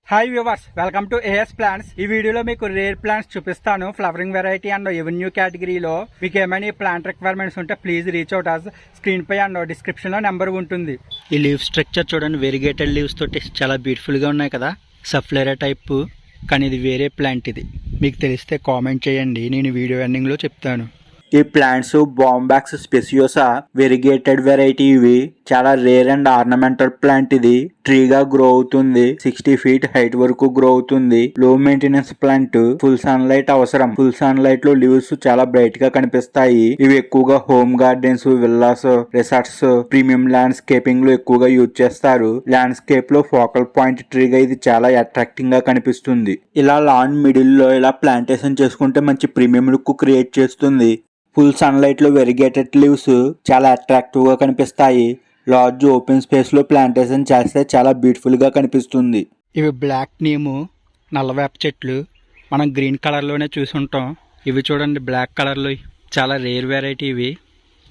Hi viewers, welcome to AS plants. ఈ వీడియోలో మీకు రేర్ ప్లాంట్స్ చూపిస్తాను. ఫ్లవరింగ్ వెరైటీ అండ్ ఎవెన్యూ కేటగిరీలో మీకు ఏమైనా ప్లాంట్ రిక్వైర్మెంట్స్ ఉంటే please reach out us. Screen పై అండ్ డిస్క్రిప్షన్ లో నెంబర్ ఉంటుంది. ఈ లీవ్ స్ట్రక్చర్ చూడండి, వెరిగేటెడ్ లీవ్స్ తోటి చాలా బ్యూటిఫుల్ గా ఉన్నాయి కదా. సఫ్లేరా టైప్, కానీ ఇది వేరే ప్లాంట్. ఇది మీకు తెలిస్తే కామెంట్ చేయండి, నేను వీడియో ఎండింగ్ లో చెప్తాను. ఈ ప్లాంట్స్ బాంబాక్స్ స్పెసియోసా వెరిగేటెడ్ వెరైటీ. ఇవి చాలా రేర్ అండ్ ఆర్నమెంటల్ ప్లాంట్. ఇది ట్రీగా గ్రో అవుతుంది. 60 feet హైట్ వరకు గ్రో అవుతుంది. Low maintenance plant. Full sun light అవసరం. ఫుల్ సన్ లైట్ లో లీవ్స్ చాలా బ్రైట్ గా కనిపిస్తాయి. ఇవి ఎక్కువగా home gardens, villas, resorts, premium landscaping లో ఎక్కువగా యూజ్ చేస్తారు. ల్యాండ్స్కేప్ లో ఫోకల్ పాయింట్ ట్రీగా ఇది చాలా అట్రాక్టింగ్ గా కనిపిస్తుంది. ఇలా లాన్ మిడిల్ లో ఇలా ప్లాంటేషన్ చేసుకుంటే మంచి ప్రీమియం లుక్ క్రియేట్ చేస్తుంది. ఫుల్ సన్ లైట్ లో వెరిగేటెడ్ లీవ్స్ చాలా అట్రాక్టివ్ గా కనిపిస్తాయి. లార్జ్ ఓపెన్ స్పేస్ లో ప్లాంటేషన్ చేస్తే చాలా బ్యూటిఫుల్ గా కనిపిస్తుంది. ఇవి బ్లాక్ నీము, నల్లవేప చెట్లు మనం గ్రీన్ కలర్ లోనే చూసుంటాం. ఇవి చూడండి బ్లాక్ కలర్ లో చాలా రేర్ వెరైటీ.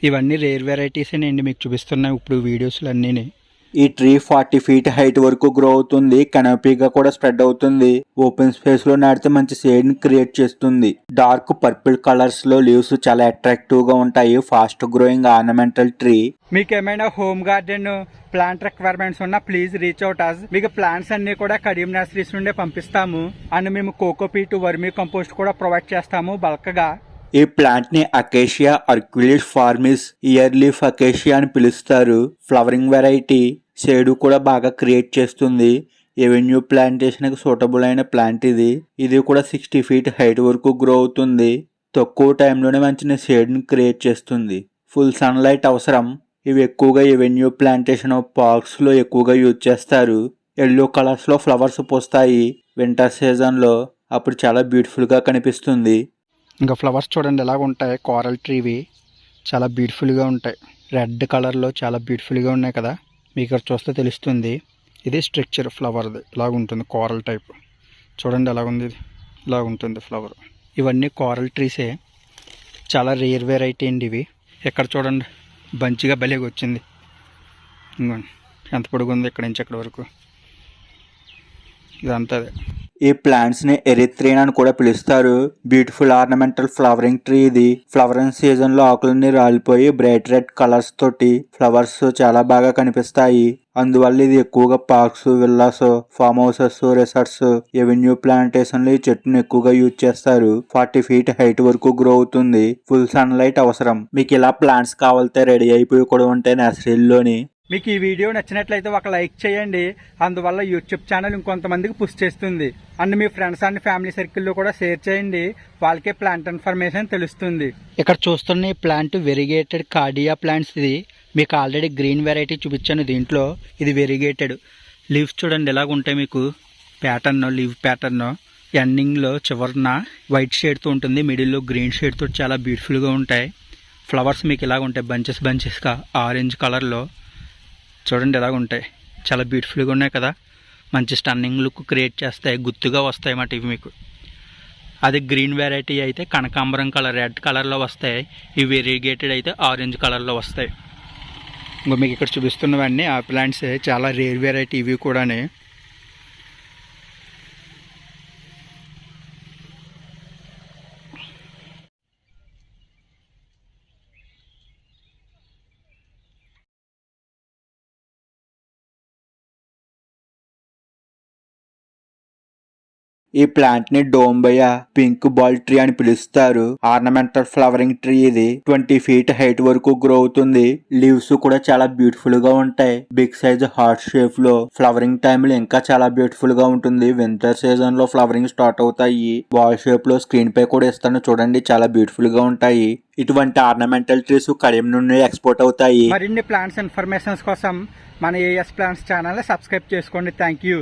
ఇవన్నీ రేర్ వెరైటీసేనండి మీకు చూపిస్తున్నాయి ఇప్పుడు వీడియోస్లో అన్నీ. ఈ ట్రీ 40 feet హైట్ వరకు గ్రో అవుతుంది. కెనోపీగా కూడా స్ప్రెడ్ అవుతుంది. ఓపెన్ స్పేస్ లో నాటితే మంచి షేడ్ ని క్రియేట్ చేస్తుంది. డార్క్ పర్పుల్ కలర్స్ లో లీవ్స్ చాలా అట్రాక్టివ్ గా ఉంటాయి. Fast growing ornamental tree. మీకు ఏమైనా హోమ్ గార్డెన్ ప్లాంట్ రిక్వైర్మెంట్స్ ఉన్నా ప్లీజ్ రీచ్ అవుట్ అస్. మీకు ప్లాంట్స్ అన్ని కూడా కడియం నర్సరీస్ నుండే పంపిస్తాము. అండ్ మేము కోకోపీట్, వర్మీ కంపోస్ట్ కూడా ప్రొవైడ్ చేస్తాము బల్క్ గా. ఈ ప్లాంట్ ని అకేషియా అర్క్యులిస్ ఫార్మిస్, ఇయర్ లీఫ్ అకేషియా అని పిలుస్తారు. Flowering variety. షేడ్ కూడా బాగా క్రియేట్ చేస్తుంది. ఎవెన్యూ ప్లాంటేషన్ కి సూటబుల్ అయిన ప్లాంట్ ఇది. ఇది కూడా 60 feet హైట్ వరకు గ్రో అవుతుంది. తక్కువ టైంలోనే మంచి షేడ్ ని క్రియేట్ చేస్తుంది. ఫుల్ సన్ లైట్ అవసరం. ఇవి ఎక్కువగా ఎవెన్యూ ప్లాంటేషన్ పార్క్స్ లో ఎక్కువగా యూజ్ చేస్తారు. ఎల్లో కలర్స్ లో ఫ్లవర్స్ పూస్తాయి వింటర్ సీజన్ లో. అప్పుడు చాలా బ్యూటిఫుల్ గా కనిపిస్తుంది. ఇంకా ఫ్లవర్స్ చూడండి ఎలాగ ఉంటాయి. కోరల్ ట్రీవి చాలా బ్యూటిఫుల్గా ఉంటాయి. రెడ్ కలర్లో చాలా బ్యూటిఫుల్గా ఉన్నాయి కదా, మీకు ఇక్కడ చూస్తే తెలుస్తుంది. ఇది స్ట్రక్చర్ ఫ్లవర్ది ఇలాగ ఉంటుంది. కోరల్ టైప్ చూడండి ఎలాగుంది. ఇది ఇలా ఉంటుంది ఫ్లవర్. ఇవన్నీ కోరల్ ట్రీసే, చాలా రేర్ వెరైటీ అండి ఇవి. ఇక్కడ చూడండి బంచిగా భలేగా వచ్చింది. ఇంకోండి ఎంత పొడుగుంది ఇక్కడ నుంచి ఎక్కడి వరకు. ఇదంతా అదే. ఈ ప్లాంట్స్ ని ఎరిత్రేన్ అని కూడా పిలుస్తారు. బ్యూటిఫుల్ ఆర్నమెంటల్ ఫ్లవరింగ్ ట్రీ ఇది. ఫ్లవరింగ్ సీజన్ లో ఆకులన్నీ రాలిపోయి బ్రైట్ రెడ్ కలర్స్ తోటి ఫ్లవర్స్ చాలా బాగా కనిపిస్తాయి. అందువల్ల ఇది ఎక్కువగా parks, villas, form houses, resorts, avenue plantation లో ఈ చెట్టును ఎక్కువగా యూజ్ చేస్తారు. 40 feet హైట్ వరకు గ్రో అవుతుంది. ఫుల్ సన్ లైట్ అవసరం. మీకు ఇలా ప్లాంట్స్ కావాలితే రెడీ అయిపోయి కూడా ఉంటాయి నర్సరీలోని. మీకు ఈ వీడియో నచ్చినట్లయితే ఒక లైక్ చేయండి. అందువల్ల యూట్యూబ్ ఛానల్ ఇంకొంతమందికి పుష్ చేస్తుంది. And me friends and family సర్కిల్లో కూడా షేర్ చేయండి. వాళ్ళకే ప్లాంట్ ఇన్ఫర్మేషన్ తెలుస్తుంది. ఇక్కడ చూస్తున్న ఈ ప్లాంట్ వెరిగేటెడ్ కార్డియా ప్లాంట్స్. ఇది మీకు ఆల్రెడీ గ్రీన్ వెరైటీ చూపించాను దీంట్లో. ఇది వెరిగేటెడ్ లీవ్స్ చూడండి ఎలాగ ఉంటాయి. మీకు ప్యాటర్న్, లీవ్ ప్యాటర్న్ ఎండింగ్లో చివరిన వైట్ షేడ్తో ఉంటుంది. మిడిల్లో గ్రీన్ షేడ్తో చాలా బ్యూటిఫుల్గా ఉంటాయి. ఫ్లవర్స్ మీకు ఇలాగ ఉంటాయి, బంచెస్గా ఆరెంజ్ కలర్లో. చూడండి ఎలాగ ఉంటాయి, చాలా బ్యూటిఫుల్గా ఉన్నాయి కదా. మంచి స్టన్నింగ్ లుక్ క్రియేట్ చేస్తాయి, గుత్తుగా వస్తాయి అన్నమాట ఇవి మీకు. అది గ్రీన్ వెరైటీ అయితే కనకాంబరం కలర్, రెడ్ కలర్లో వస్తాయి. ఇవి వెరిగేటెడ్ అయితే ఆరెంజ్ కలర్లో వస్తాయి. ఇంకో మీకు ఇక్కడ చూపిస్తున్నవన్నీ ఆ ప్లాంట్స్ చాలా రేర్ వెరైటీ ఇవి కూడానే. ఈ ప్లాంట్ ని డోంబయా పింక్ బాల్ ట్రీ అని పిలుస్తారు. ఆర్నమెంటల్ ఫ్లవరింగ్ ట్రీ ఇది. 20 feet హైట్ వరకు గ్రో అవుతుంది. లీవ్స్ కూడా చాలా బ్యూటిఫుల్ గా ఉంటాయి. బిగ్ సైజ్ హార్ట్ షేప్ లో. ఫ్లవరింగ్ టైమ్ లో ఇంకా చాలా బ్యూటిఫుల్ గా ఉంటుంది. వింటర్ సీజన్ లో ఫ్లవరింగ్ స్టార్ట్ అవుతాయి. బాల్ షేప్ లో స్క్రీన్ పై కూడా ఇస్తాను చూడండి, చాలా బ్యూటిఫుల్ గా ఉంటాయి. ఇటువంటి ఆర్నమెంటల్ ట్రీస్ కడియం నుండి ఎక్స్పోర్ట్ అవుతాయి. మరిన్ని ప్లాంట్స్ ఇన్ఫర్మేషన్స్ కోసం మన ఏఎస్ ప్లాంట్స్ ఛానల్ సబ్స్క్రైబ్ చేసుకోండి. Thank you.